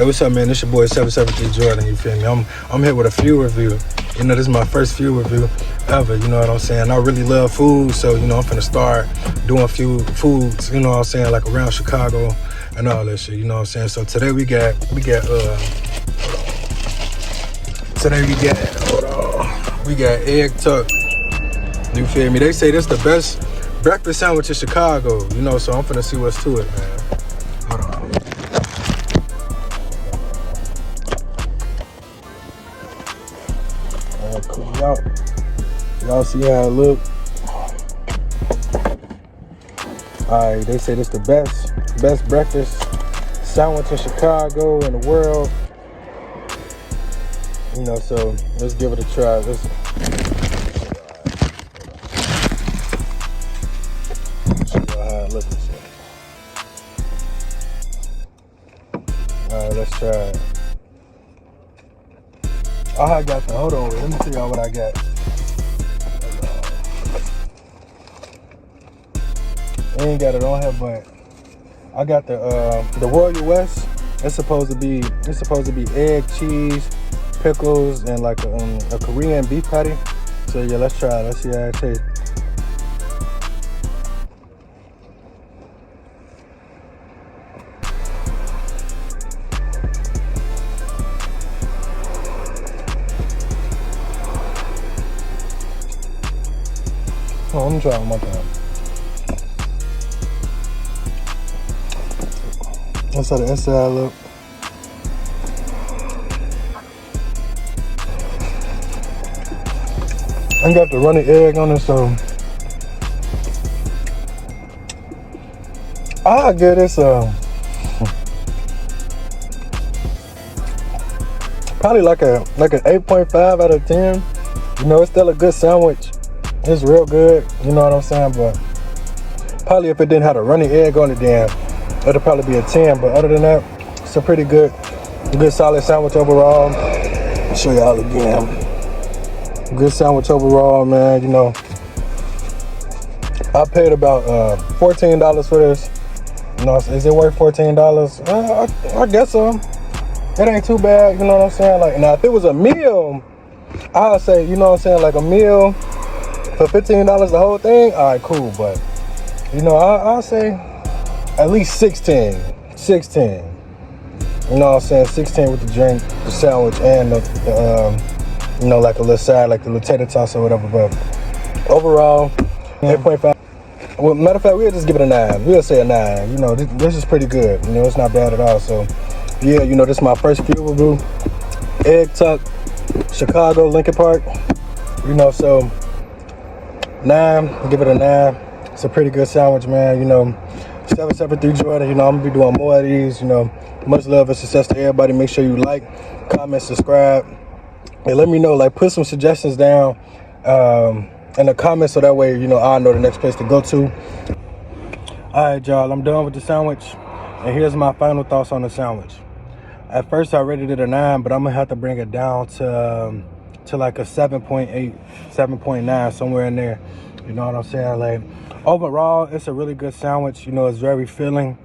what's up, man? It's your boy 773 Jordan, you feel me? I'm here with a fuel review. You know, this is my first fuel review ever, you know what I'm saying? I really love food, so, you know, I'm finna start doing a few foods, you know what I'm saying, like around Chicago and all that shit, you know what I'm saying? So today we got egg tuck, you feel me? They say this the best breakfast sandwich in Chicago, you know, so I'm finna see what's to it, man. Hold on. Y'all see how it look? Alright, they say this the best breakfast sandwich in Chicago and the world. You know, so let's give it a try. Show y'all how it looks. Alright, let's try it. I got the, hold on, let me see y'all what I got. I ain't got it on here, but I got the Royal West. It's supposed to be egg, cheese, pickles, and like a Korean beef patty. So yeah, let's try it. Let's see how it tastes. Oh, I'm trying one time. That's how the inside look. I got the runny egg on it, so I give this probably like an 8.5 out of 10. You know, it's still a good sandwich. It's real good, you know what I'm saying? But probably if it didn't have a runny egg on it, then it'll probably be a 10. But other than that, it's a pretty good solid sandwich overall. I'll show y'all again. Good sandwich overall, man. You know, I paid about $14 for this. You know, is it worth $14? I guess so. It ain't too bad, you know what I'm saying? Like, now if it was a meal, I'd say, you know what I'm saying, like a meal for $15 the whole thing, all right, cool. But you know, I'll say at least 16. You know what I'm saying? 16 with the drink, the sandwich, and the you know, like a little side, like the little tater tots or whatever. But overall, 8.5. Well, matter of fact, we'll just give it a 9. We'll say a 9. You know, this is pretty good. You know, it's not bad at all. So yeah, you know, this is my first fuel review. Egg tuck, Chicago, Lincoln Park. You know, so 9, give it a 9. It's a pretty good sandwich, man. You know, 773 Jordan, you know, I'm gonna be doing more of these. You know, much love and success to everybody. Make sure you like, comment, subscribe, and let me know, like, put some suggestions down in the comments, so that way, you know, I'll know the next place to go to. All right, y'all, I'm done with the sandwich, and here's my final thoughts on the sandwich. At first I rated it a 9, but I'm gonna have to bring it down to like a 7.8, 7.9, somewhere in there. You know what I'm saying? Like, overall, it's a really good sandwich. You know, it's very filling,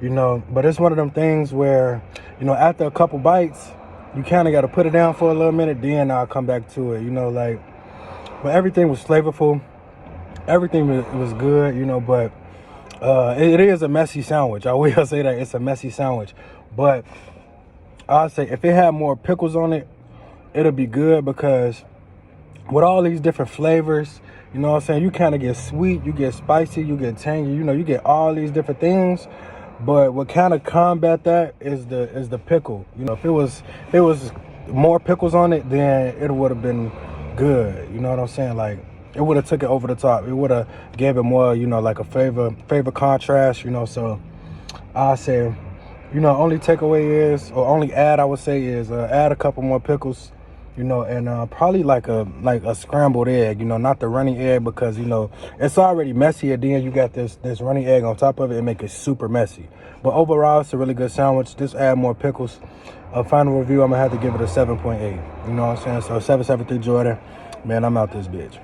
you know, but it's one of them things where, you know, after a couple bites, you kind of got to put it down for a little minute, then I'll come back to it, you know, like, but everything was flavorful. Everything was good, you know, but it is a messy sandwich. I will say that it's a messy sandwich, but I'll say if it had more pickles on it, it'll be good, because with all these different flavors, you know what I'm saying, you kind of get sweet, you get spicy, you get tangy, you know, you get all these different things. But what kind of combat that is the pickle. You know, if it was more pickles on it, then it would have been good. You know what I'm saying? Like, it would have took it over the top. It would have gave it more, you know, like a flavor contrast, you know. So I say, you know, only takeaway is, or only add I would say is add a couple more pickles, you know, and probably like a scrambled egg, you know, not the runny egg, because, you know, it's already messy, and then you got this runny egg on top of it and make it super messy. But overall, it's a really good sandwich. Just add more pickles. A final review, I'm gonna have to give it a 7.8. You know what I'm saying? So 773 Jordan, man, I'm out this bitch.